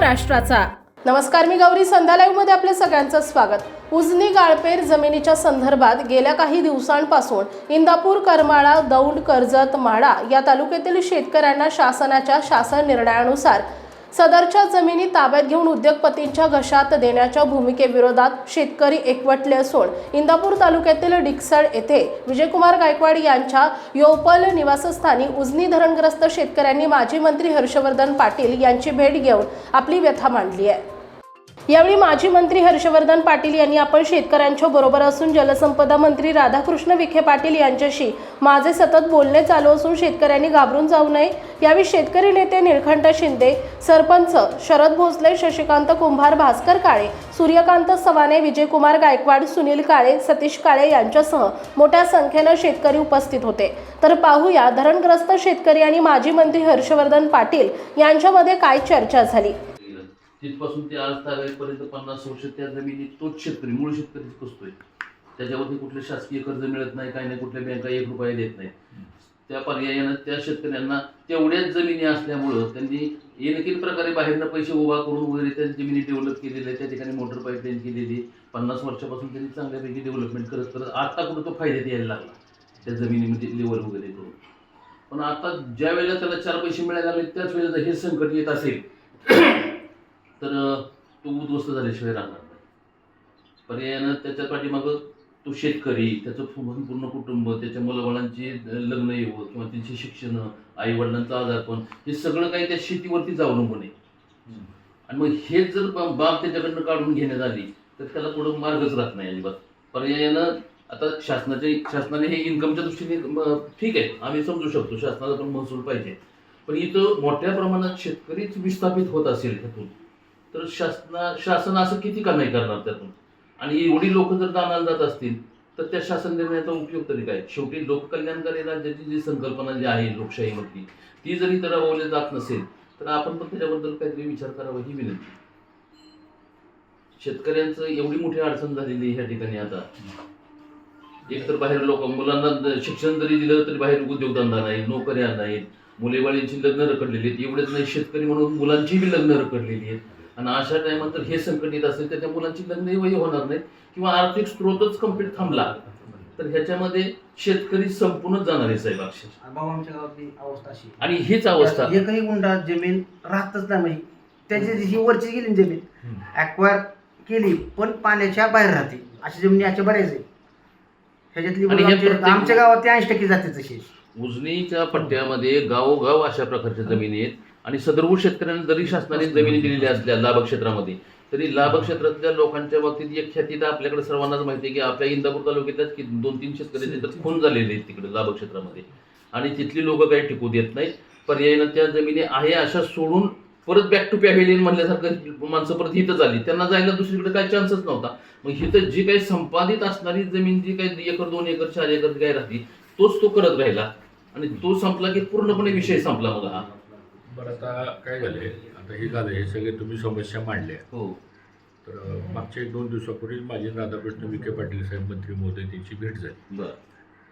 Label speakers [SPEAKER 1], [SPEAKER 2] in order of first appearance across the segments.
[SPEAKER 1] महाराष्ट्राचा। नमस्कार, मी गौरी संध्या लाईव्ह मध्ये आपले सगळ्यांचं स्वागत। उजनी गाळपेर जमिनीच्या संदर्भात गेल्या काही दिवसांपासून इंदापूर, करमाळा, दौंड, कर्जत, माढा या तालुक्यातील शेतकऱ्यांना शासनाच्या शासन निर्णयानुसार सदरच्या जमिनी ताब्यात घेऊन उद्योगपतींच्या घशात देण्याच्या भूमिकेविरोधात शेतकरी एकवटले असून इंदापूर तालुक्यातील डिकसळ येथे विजयकुमार गायकवाड यांच्या योपल निवासस्थानी उजनी धरणग्रस्त शेतकऱ्यांनी माजी मंत्री हर्षवर्धन पाटील यांची भेट घेऊन आपली व्यथा मांडली आहे। यावेळी माजी मंत्री हर्षवर्धन पाटील यांनी आपण शेतकऱ्यांच्या बरोबर असून जलसंपदा मंत्री राधाकृष्ण विखे पाटील यांच्याशी माझे सतत बोलणे चालू असून शेतकऱ्यांनी घाबरून जाऊ नये। यावेळी शेतकरी नेते निळकंठ शिंदे, सरपंच शरद भोसले, शशिकांत कुंभार, भास्कर काळे, सूर्यकांत सवाने, विजयकुमार गायकवाड, सुनील काळे, सतीश काळे यांच्यासह मोठ्या संख्येने शेतकरी उपस्थित होते। तर पाहूया धरणग्रस्त शेतकरी आणि माजी मंत्री हर्षवर्धन पाटील यांच्यामध्ये काय चर्चा झाली।
[SPEAKER 2] तिथपासून ते आज तारेपर्यंत 50 वर्ष त्या जमिनीत तोच शेतकरी मूळ शेतकरीच कसतोय। त्याच्यावरती कुठले शासकीय कर्ज मिळत नाही, काही नाही, कुठल्या बँका 1 रुपया देत नाही। त्या पर्यायानं त्या शेतकऱ्यांना तेवढ्याच जमिनी असल्यामुळं त्यांनी येणकेल प्रकारे बाहेरनं पैसे उभा करून वगैरे त्या जमिनी डेव्हलप केलेल्या, त्या ठिकाणी मोटर पाईपलाईन केलेली। 50 वर्षापासून त्यांनी चांगल्यापैकी डेव्हलपमेंट करत आता कुठं तो फायद्यात यायला लागला त्या जमिनीमध्ये लेवल वगैरे करून। पण आता ज्या वेळेला त्याला 4 पैसे मिळायला लागले त्याच वेळेला हे संकट येत असेल तर तो उद्ध्वस्त झाल्याशिवाय राहणार नाही। पर्यायानं त्याच्या पाठीमागं तो शेतकरी, त्याचं पूर्ण कुटुंब, त्याच्या मुलाबाळांची लग्न येवं किंवा त्यांची शिक्षण, आई वडिलांचं आजारपण, हे सगळं काही त्या शेतीवरतीच अवलंबून आहे। आणि मग हेच जर बाब त्याच्याकडनं काढून घेण्यात आली तर त्याला पुढं मार्गच राहत नाही अजिबात। पर्यायानं आता शासनाने हे इन्कमच्या दृष्टीने ठीक आहे, आम्ही समजू शकतो, शासनाला पण महसूल पाहिजे। पण इथं मोठ्या प्रमाणात शेतकरीच विस्थापित होत असेल त्यातून तर शासन असं किती का नाही करणार त्यातून। आणि एवढी लोक जर दानाला जात असतील तर त्या शासन निर्णयाचा उपयोग तरी काय। शेवटी लोककल्याणकारी राज्याची जी संकल्पना जी आहे लोकशाहीमधली, ती जरी तर राबवली जात नसेल तर आपण पण त्याच्याबद्दल काहीतरी विचार करावा ही विनंती। शेतकऱ्यांचं एवढी मोठी अडचण झालेली ह्या ठिकाणी आता, एक तर बाहेर मुलांना शिक्षण जरी दिलं तरी बाहेर उद्योगधंदा नाही, नोकऱ्या नाहीत, मुलेबाळींची लग्न रखडलेली आहेत। एवढेच नाही, शेतकरी म्हणून मुलांची बी लग्न रखडलेली आहेत। आणि अशा टायमात तर हे संकट येत असेल तर त्या मुलांची लग्नही होणार नाही किंवा आर्थिक स्रोतच कम्प्लीट थांबला तर ह्याच्यामध्ये शेतकरी संपूर्णच जाणार आहे साहेब अक्षरशः।
[SPEAKER 3] आमच्या गावातली अवस्था अशी,
[SPEAKER 2] आणि हीच अवस्था,
[SPEAKER 3] एकही गुंठा जमीन राहतच नाही। म्हणजे त्याची जी वरची गेली जमीन ॲक्वायर केली पण पाण्याच्या बाहेर राहते, अशी जमिनी अशा बऱ्याच आहे। ह्याच्यातली आमच्या गावात 80% जाते तशी।
[SPEAKER 2] उजनीच्या पट्ट्यामध्ये गावोगाव अशा प्रकारच्या जमिनी आहेत। आणि सदर्भ शेतकऱ्यांना जरी शासनाने जमिनी दिलेल्या असल्या लाभ क्षेत्रामध्ये तरी लाभ क्षेत्रातल्या लोकांच्या बाबतीत एक ख्याती तर आपल्याकडे सर्वांनाच माहिती आहे की आपल्या इंदापूर तालुक्यातल्याच 2-3 शेतकरी तर खून झालेले आहेत तिकडे लाभ क्षेत्रामध्ये। आणि तिथली लोक काही टिकू देत नाहीत। पर्यायानं त्या जमिनी आहे अशा सोडून परत बॅक टू पॅव्हेलियन म्हणल्यासारखं माणसं परत हिथं झाली, त्यांना जायला दुसरीकडे काही चान्सच नव्हता। मग हिथं जी काही संपादित असणारी जमीन जी काही 1 एकर 2 एकर 4 एकर काय राहते तोच तो करत राहिला आणि तो संपला की पूर्णपणे विषय संपला। मग हा
[SPEAKER 4] बरं, आता काय झालंय, आता हे झालं, हे सगळे तुम्ही समस्या मांडल्या।
[SPEAKER 2] हो,
[SPEAKER 4] तर मागच्या 1-2 दिवसापूर्वी माझी राधाकृष्ण विखे पाटील साहेब मंत्री महोदय त्यांची भेट झाली।
[SPEAKER 2] बरं,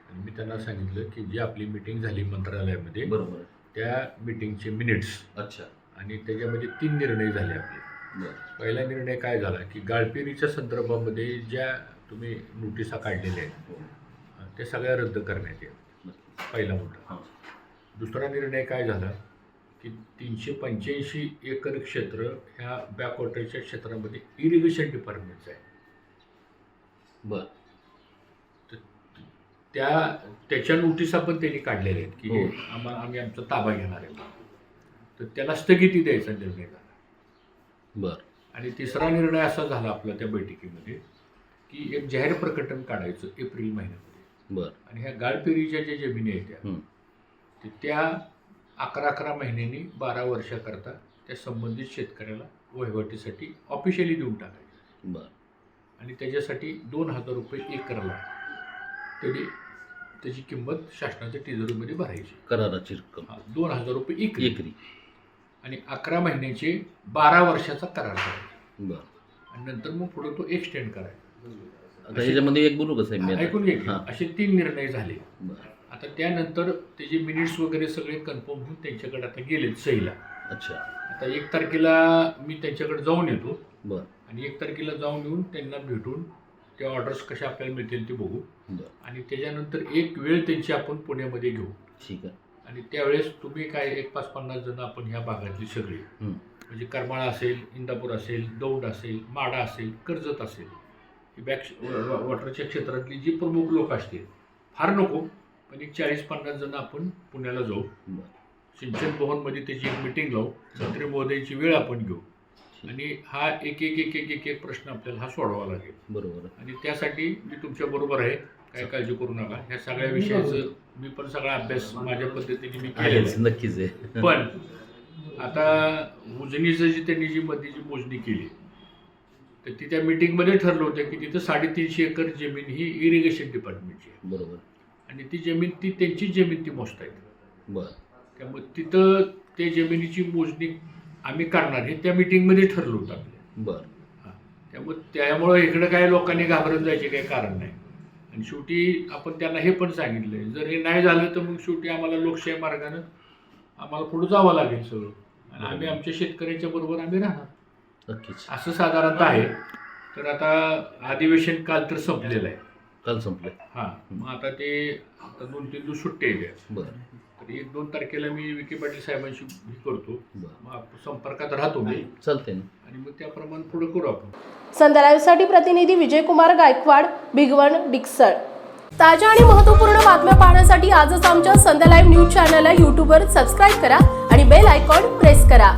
[SPEAKER 4] आणि मी त्यांना सांगितलं की जी आपली मीटिंग झाली मंत्रालयामध्ये,
[SPEAKER 2] बरोबर,
[SPEAKER 4] त्या मीटिंगचे मिनिट्स
[SPEAKER 2] अच्छा,
[SPEAKER 4] आणि त्याच्यामध्ये 3 निर्णय झाले आपले।
[SPEAKER 2] बरं,
[SPEAKER 4] पहिला निर्णय काय झाला की गाळपेरीच्या संदर्भामध्ये ज्या तुम्ही नोटिसा काढलेल्या आहेत त्या सगळ्या रद्द करण्यात येईल, पहिला मुद्दा। दुसरा निर्णय काय झाला की 385 एकर क्षेत्र ह्या बॅकवॉटरच्या क्षेत्रामध्ये इरिगेशन डिपार्टमेंटचं आहे।
[SPEAKER 2] बरं,
[SPEAKER 4] त्याच्या नोटिसा पण त्यांनी काढलेल्या आहेत की आम्ही आमचा ताबा घेणार आहे, तर त्याला स्थगिती द्यायचा निर्णय झाला।
[SPEAKER 2] बरं,
[SPEAKER 4] आणि तिसरा निर्णय असा झाला आपला त्या बैठकीमध्ये की एक जाहीर प्रकटन काढायचं एप्रिल महिन्यामध्ये।
[SPEAKER 2] बरं,
[SPEAKER 4] आणि ह्या गाळपेरीच्या ज्या जमिनी आहेत त्या 11 महिन्यांनी 12 वर्षाकरता त्या संबंधित शेतकऱ्याला वहिवाटीसाठी ऑफिशियली देऊन टाकायचं।
[SPEAKER 2] बरं,
[SPEAKER 4] आणि त्याच्यासाठी 2000 रुपये एकरला त्याची किंमत शासनाच्या तिजोरीमध्ये भरायची,
[SPEAKER 2] कराराची रक्कम
[SPEAKER 4] 2000 रुपये
[SPEAKER 2] एकरी।
[SPEAKER 4] आणि 11 महिन्याचे 12 वर्षाचा करार करायचा।
[SPEAKER 2] बरं,
[SPEAKER 4] आणि नंतर मग पुढे तो एक्सटेंड करायचा।
[SPEAKER 2] आता ह्याच्यामध्ये एक बोलू कसं आहे,
[SPEAKER 4] ऐकून घे, असे 3 निर्णय झाले।
[SPEAKER 2] बरं,
[SPEAKER 4] आता त्यानंतर त्याचे मिनिट्स वगैरे सगळे कन्फर्म होऊन त्यांच्याकडे आता गेलेत सहीला।
[SPEAKER 2] अच्छा,
[SPEAKER 4] आता 1 तारखेला मी त्यांच्याकडे जाऊन येतो
[SPEAKER 2] बरं
[SPEAKER 4] आणि 1 तारखेला जाऊन येऊन त्यांना भेटून त्या ऑर्डर्स कशा आपल्याला मिळतील ते बघू
[SPEAKER 2] बरं
[SPEAKER 4] आणि त्याच्यानंतर एक वेळ त्यांची आपण पुण्यामध्ये घेऊ
[SPEAKER 2] ठीक आहे.
[SPEAKER 4] आणि त्यावेळेस तुम्ही काय 1-5-50 जण आपण ह्या भागातली सगळी
[SPEAKER 2] हं.
[SPEAKER 4] म्हणजे करमाळा असेल, इंदापूर असेल, दौंड असेल, माढा असेल, कर्जत असेल, ही वॉटरच्या क्षेत्रातली जी प्रमुख लोक असतील, फार नको पण एक 40-50 जण आपण पुण्याला जाऊ.
[SPEAKER 2] बरं
[SPEAKER 4] सिंचन भवनमध्ये त्याची एक मिटिंग लावू, मंत्री महोदयाची वेळ आपण घेऊ आणि हा एक प्रश्न आपल्याला हा सोडवावा लागेल.
[SPEAKER 2] बरोबर
[SPEAKER 4] आणि त्यासाठी मी तुमच्या बरोबर आहे, काय काळजी करू नका. ह्या सगळ्या विषयाचं मी पण सगळा अभ्यास माझ्या पद्धतीने मी केलेला
[SPEAKER 2] आहेच,
[SPEAKER 4] आहे.
[SPEAKER 2] नक्कीच आहे.
[SPEAKER 4] पण आता उजनीचं जी त्यांनी जी मधीची मोजणी केली तर ती त्या मिटिंगमध्ये ठरलं होतं की तिथं 350 एकर जमीन ही इरिगेशन डिपार्टमेंटची आहे
[SPEAKER 2] बरोबर
[SPEAKER 4] आणि ती जमीन ती त्यांची जमीन ती मोजतायत.
[SPEAKER 2] बरं
[SPEAKER 4] त्यामुळे तिथं ते जमिनीची मोजणी आम्ही करणार हे त्या मिटिंगमध्ये ठरलं होतं आपल्या.
[SPEAKER 2] बरं
[SPEAKER 4] त्यामुळं इकडं काय लोकांनी घाबरून जायचे काही कारण नाही. आणि शेवटी आपण त्यांना हे पण सांगितलं आहे, जर हे नाही झालं तर मग शेवटी आम्हाला लोकशाही मार्गानं आम्हाला पुढं जावं लागेल सगळं आणि आम्ही आमच्या शेतकऱ्यांच्या बरोबर आम्ही राहणार
[SPEAKER 2] नक्कीच.
[SPEAKER 4] असं साधारणतः आहे. तर आता अधिवेशन काल तर संपलेलं आहे.
[SPEAKER 2] काल संपलं.
[SPEAKER 4] हां मग आता ते 2-3 दिवस सुट्टे आहेत.
[SPEAKER 2] बरं
[SPEAKER 4] तर 1-2 तारखेला मी विखे पाटील साहेबांशी हे करतो,
[SPEAKER 2] बरं
[SPEAKER 4] मग संपर्कात राहतो मी
[SPEAKER 2] चालतंय ना.
[SPEAKER 4] आणि मग त्याप्रमाणे पुढे करू आपण.
[SPEAKER 1] संध्या लाईव्हसाठी प्रतिनिधी विजयकुमार गायकवाड, भिगवण, डिक्सळ. ताज्या आणि महत्त्वपूर्ण बातम्या पाहण्यासाठी आजच आमच्या संध्या लाईव्ह न्यूज चॅनलला यूट्यूबवर सबस्क्राईब करा आणि बेल आयकॉन प्रेस करा.